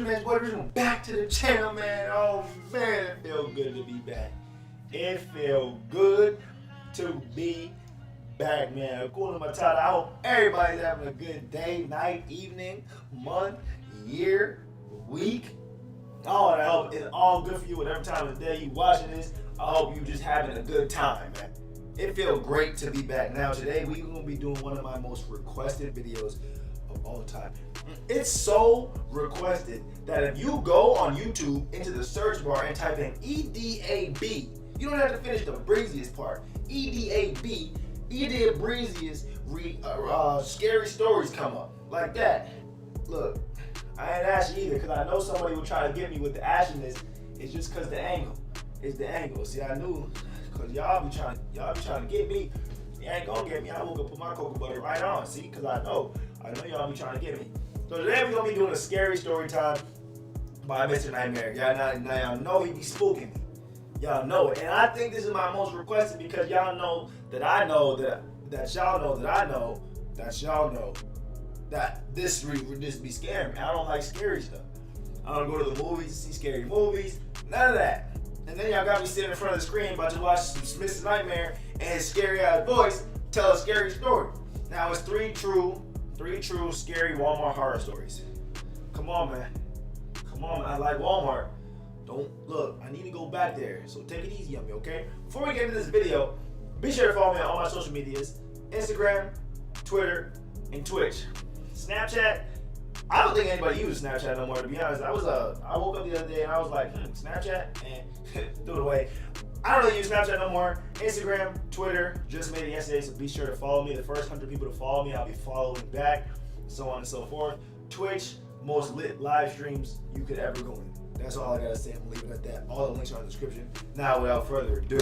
your man's boy Original back to the channel, man. Oh man, it feels good to be back. It feels good to be back, man. Cool Matata. I hope everybody's having a good day, night, evening, month, year, week. Oh, and I hope it's all good for you whatever time of the day you watching this. I hope you just having a good time, man. It feels great to be back. Now today we're gonna be doing one of my most requested videos of all time. It's so requested that if you go on YouTube into the search bar and type in EDAB, you don't have to finish the breeziest part. EDAB, Edith Breeziest scary stories come up like that. Look, I ain't ashy either because I know somebody will try to get me with the ashiness. It's just because the angle. It's the angle. See, I knew because y'all be trying to get me. You ain't gonna get me. I will go put my cocoa butter right on. See, because I know y'all be trying to get me. So today we're gonna be doing a scary story time by Mr. Nightmare. Y'all know he be spooking me. Y'all know it. And I think this is my most requested because y'all know that I know that y'all know that I know that y'all know that this be scaring me. I don't like scary stuff. I don't go to the movies, see scary movies, none of that. And then y'all got me sitting in front of the screen about to watch Mr. Nightmare and his scary ass voice tell a scary story. Now it's three true scary Walmart horror stories. Come on, man. Come on, man. I like Walmart. Don't look, I need to go back there. So take it easy on me, okay? Before we get into this video, be sure to follow me on all my social medias: Instagram, Twitter, and Twitch. Snapchat, I don't think anybody uses Snapchat no more, to be honest. I woke up the other day and I was like, Snapchat, and threw it away. I don't really use Snapchat no more. Instagram, Twitter, just made it yesterday, so be sure to follow me. The first 100 people to follow me, I'll be following back, so on and so forth. Twitch, most lit live streams you could ever go in. That's all I gotta say. I'm leaving it at that. All the links are in the description. Now, without further ado,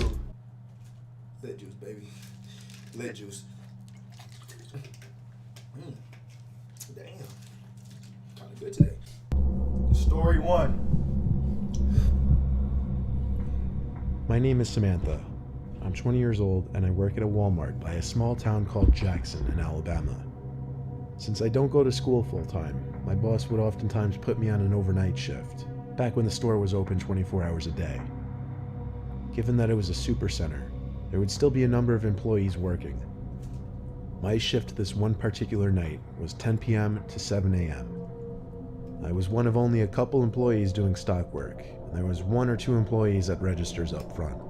lit juice, baby. Lit juice. Damn. Kind of good today. Story 1. My name is Samantha. I'm 20 years old and I work at a Walmart by a small town called Jackson in Alabama. Since I don't go to school full time, my boss would oftentimes put me on an overnight shift, back when the store was open 24 hours a day. Given that it was a super center, there would still be a number of employees working. My shift this one particular night was 10 p.m. to 7 a.m. I was one of only a couple employees doing stock work, and there was 1 or 2 employees at registers up front.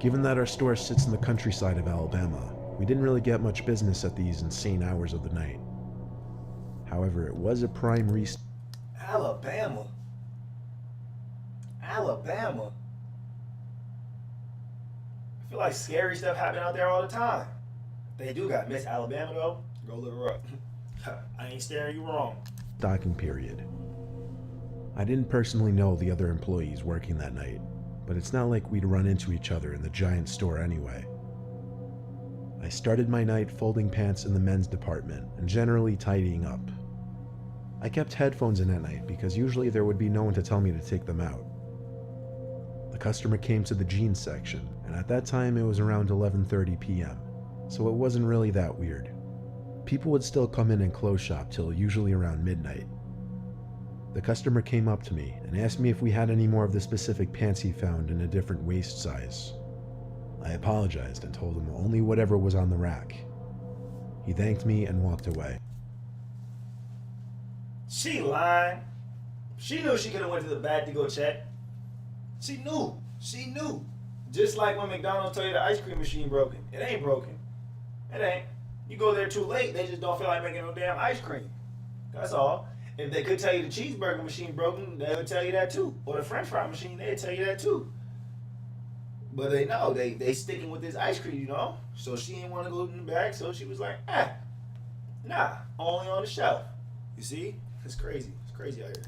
Given that our store sits in the countryside of Alabama, we didn't really get much business at these insane hours of the night. However, it was a prime Alabama. I feel like scary stuff happen out there all the time. They do got Miss Alabama though. Go look her up. I ain't staring you wrong. Stocking period. I didn't personally know the other employees working that night, but it's not like we'd run into each other in the giant store anyway. I started my night folding pants in the men's department and generally tidying up. I kept headphones in at night because usually there would be no one to tell me to take them out. The customer came to the jeans section, and at that time it was around 11:30 p.m., so it wasn't really that weird. People would still come in and close shop till usually around midnight. The customer came up to me and asked me if we had any more of the specific pants he found in a different waist size. I apologized and told him only whatever was on the rack. He thanked me and walked away. She lying. She knew she could have went to the back to go check. She knew. Just like when McDonald's tell you the ice cream machine broken. It ain't broken. It ain't. You go there too late, they just don't feel like making no damn ice cream. That's all. If they could tell you the cheeseburger machine broken, they would tell you that too. Or the french fry machine, they'd tell you that too. But they know, they sticking with this ice cream, you know? So she didn't want to go in the back, so she was like, nah, only on the shelf. You see? It's crazy. It's crazy out here.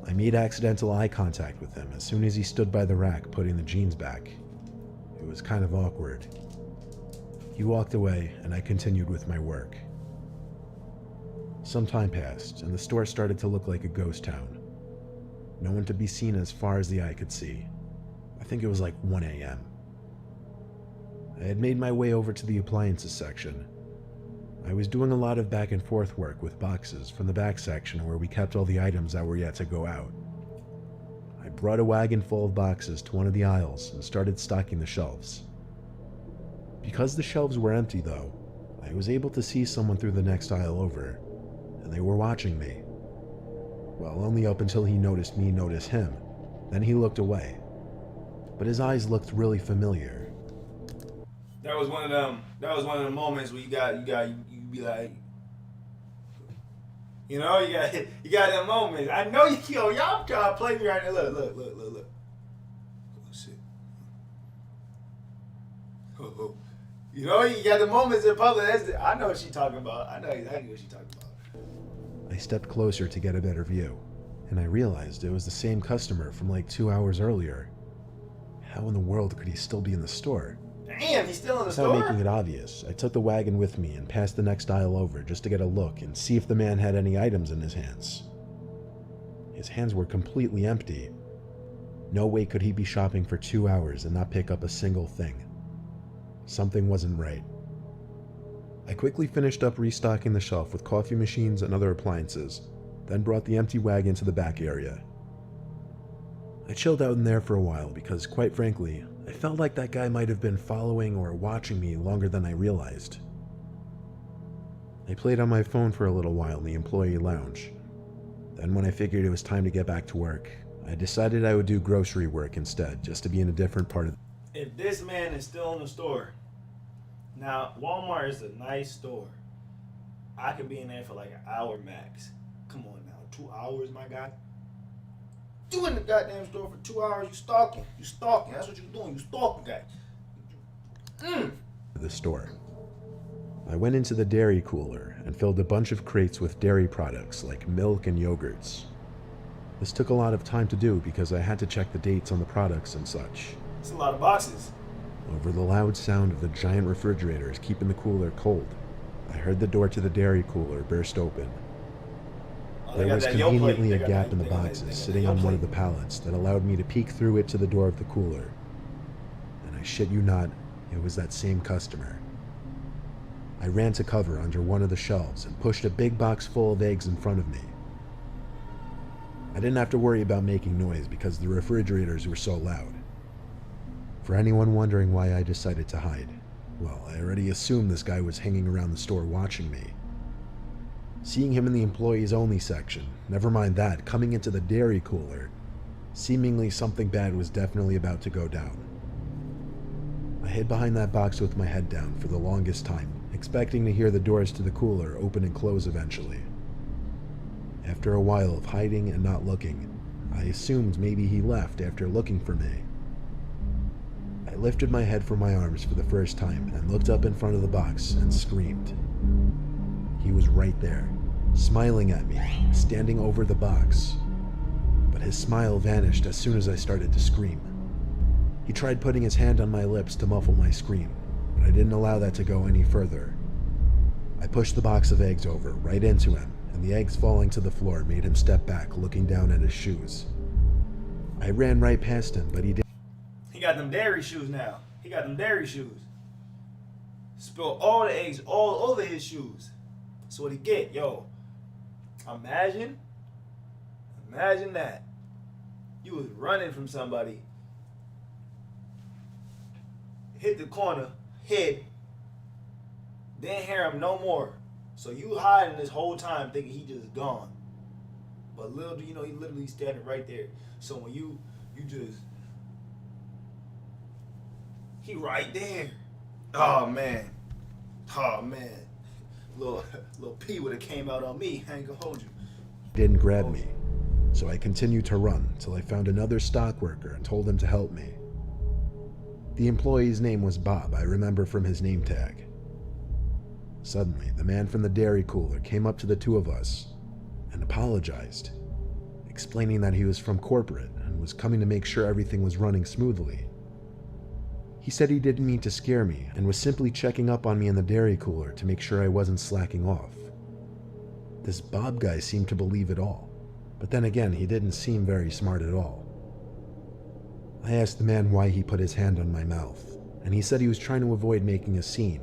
I made accidental eye contact with him as soon as he stood by the rack putting the jeans back. It was kind of awkward. He walked away and I continued with my work. Some time passed and the store started to look like a ghost town. No one to be seen as far as the eye could see. I think it was like 1 a.m. I had made my way over to the appliances section. I was doing a lot of back and forth work with boxes from the back section where we kept all the items that were yet to go out. I brought a wagon full of boxes to one of the aisles and started stocking the shelves. Because the shelves were empty though, I was able to see someone through the next aisle over, and they were watching me. Well, only up until he noticed me notice him. Then he looked away. But his eyes looked really familiar. That was one of them. That was one of the moments where you be like, you got them moments. I know y'all trying to play me right now. Look. Oh shit. Oh. You got the moments in public. I know what she's talking about. I know exactly what she's talking about. I stepped closer to get a better view, and I realized it was the same customer from like 2 hours earlier. How in the world could he still be in the store? Damn, he's still in the store? Without making it obvious, I took the wagon with me and passed the next aisle over just to get a look and see if the man had any items in his hands. His hands were completely empty. No way could he be shopping for 2 hours and not pick up a single thing. Something wasn't right. I quickly finished up restocking the shelf with coffee machines and other appliances, then brought the empty wagon to the back area. I chilled out in there for a while because, quite frankly, I felt like that guy might have been following or watching me longer than I realized. I played on my phone for a little while in the employee lounge. Then when I figured it was time to get back to work, I decided I would do grocery work instead, just to be in a different part of the... If this man is still in the store, now Walmart is a nice store. I could be in there for like an hour max. Come on now, 2 hours, my guy. You in the goddamn store for 2 hours, you stalking. That's what you doing, you stalking guy. The store. I went into the dairy cooler and filled a bunch of crates with dairy products like milk and yogurts. This took a lot of time to do because I had to check the dates on the products and such. It's a lot of boxes. Over the loud sound of the giant refrigerators keeping the cooler cold, I heard the door to the dairy cooler burst open. There was conveniently a gap in the boxes sitting on one of the pallets that allowed me to peek through it to the door of the cooler. And I shit you not, it was that same customer. I ran to cover under one of the shelves and pushed a big box full of eggs in front of me. I didn't have to worry about making noise because the refrigerators were so loud. For anyone wondering why I decided to hide, well, I already assumed this guy was hanging around the store watching me. Seeing him in the employees only section, never mind that, coming into the dairy cooler, seemingly something bad was definitely about to go down. I hid behind that box with my head down for the longest time, expecting to hear the doors to the cooler open and close eventually. After a while of hiding and not looking, I assumed maybe he left after looking for me. I lifted my head from my arms for the first time and looked up in front of the box and screamed. He was right there, smiling at me, standing over the box. But his smile vanished as soon as I started to scream. He tried putting his hand on my lips to muffle my scream, but I didn't allow that to go any further. I pushed the box of eggs over, right into him, and the eggs falling to the floor made him step back, looking down at his shoes. I ran right past him, but he didn't. He got them dairy shoes now. Spilled all the eggs all over his shoes. That's what he get, yo. Imagine that. You was running from somebody, hit the corner, hit, didn't hear him no more. So you hiding this whole time thinking he just gone. But little do you know, he literally standing right there. So when you just, he right there. Oh man. Little P would have came out on me. I ain't gonna hold you. Didn't grab me, so I continued to run till I found another stock worker and told him to help me. The employee's name was Bob, I remember from his name tag. Suddenly, the man from the dairy cooler came up to the two of us and apologized, explaining that he was from corporate and was coming to make sure everything was running smoothly. He said he didn't mean to scare me and was simply checking up on me in the dairy cooler to make sure I wasn't slacking off. This Bob guy seemed to believe it all, but then again, he didn't seem very smart at all. I asked the man why he put his hand on my mouth, and he said he was trying to avoid making a scene.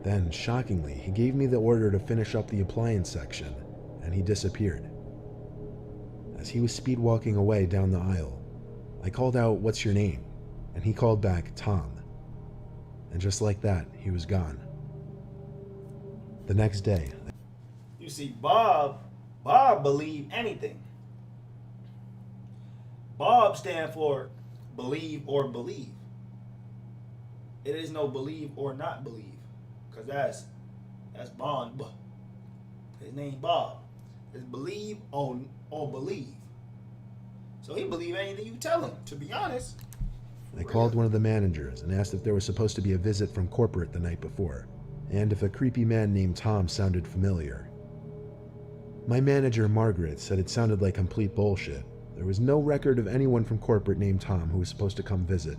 Then, shockingly, he gave me the order to finish up the appliance section, and he disappeared. As he was speed walking away down the aisle, I called out, "What's your name?" And he called back, "Tom." And just like that, he was gone. The next day, You see, Bob believe anything. Bob stand for believe or believe. It is no believe or not believe, cause that's Bond. His name Bob. It's believe or believe. So he believe anything you tell him. To be honest. I called one of the managers and asked if there was supposed to be a visit from corporate the night before, and if a creepy man named Tom sounded familiar. My manager, Margaret, said it sounded like complete bullshit. There was no record of anyone from corporate named Tom who was supposed to come visit,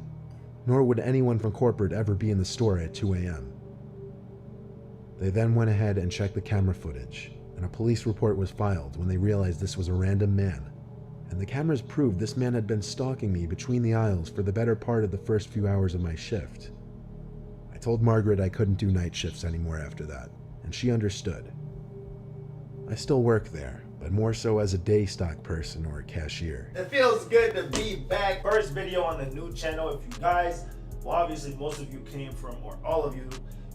nor would anyone from corporate ever be in the store at 2 a.m. They then went ahead and checked the camera footage, and a police report was filed when they realized this was a random man, and the cameras proved this man had been stalking me between the aisles for the better part of the first few hours of my shift. I told Margaret I couldn't do night shifts anymore after that, and she understood. I still work there, but more so as a day stock person or a cashier. It feels good to be back. First video on the new channel. If you guys, well, obviously most of you came from, or all of you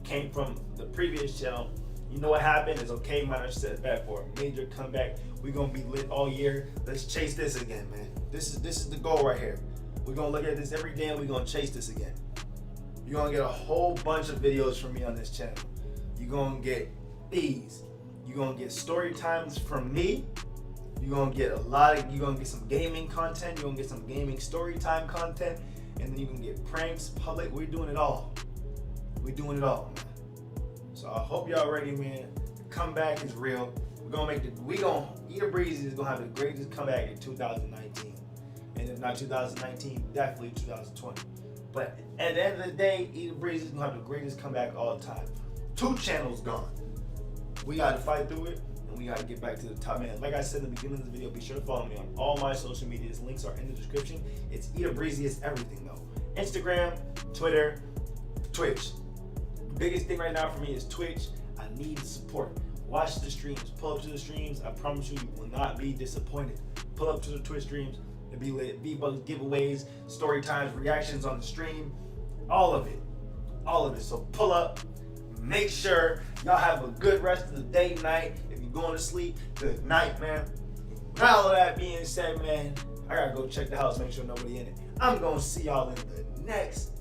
came from the previous channel, you know what happened. It's okay, minor setback for a major comeback. We're gonna be lit all year. Let's chase this again, man. This is the goal right here. We're gonna look at this every day and we're gonna chase this again. You're gonna get a whole bunch of videos from me on this channel. You're gonna get these. You're gonna get story times from me. You're gonna get you're gonna get some gaming content. You're gonna get some gaming story time content, and then you can get pranks, public. We're doing it all. We're doing it all, man. So I hope y'all ready, man. The comeback is real. Eater Breezy is gonna have the greatest comeback in 2019, and if not 2019, definitely 2020. But at the end of the day, Eater Breezy is gonna have the greatest comeback of all time. 2 channels gone. We gotta fight through it, and we gotta get back to the top, man. Like I said in the beginning of the video, be sure to follow me on all my social medias. Links are in the description. It's Eater Breezy, it's everything though. Instagram, Twitter, Twitch. The biggest thing right now for me is Twitch. I need support. Watch the streams, pull up to the streams. I promise you, you will not be disappointed. Pull up to the Twitch streams. It'll be lit. V-Bucks giveaways, story times, reactions on the stream, all of it. All of it. So pull up. Make sure y'all have a good rest of the day, night. If you're going to sleep, good night, man. Now, all of that being said, man, I gotta go check the house, make sure nobody in it. I'm gonna see y'all in the next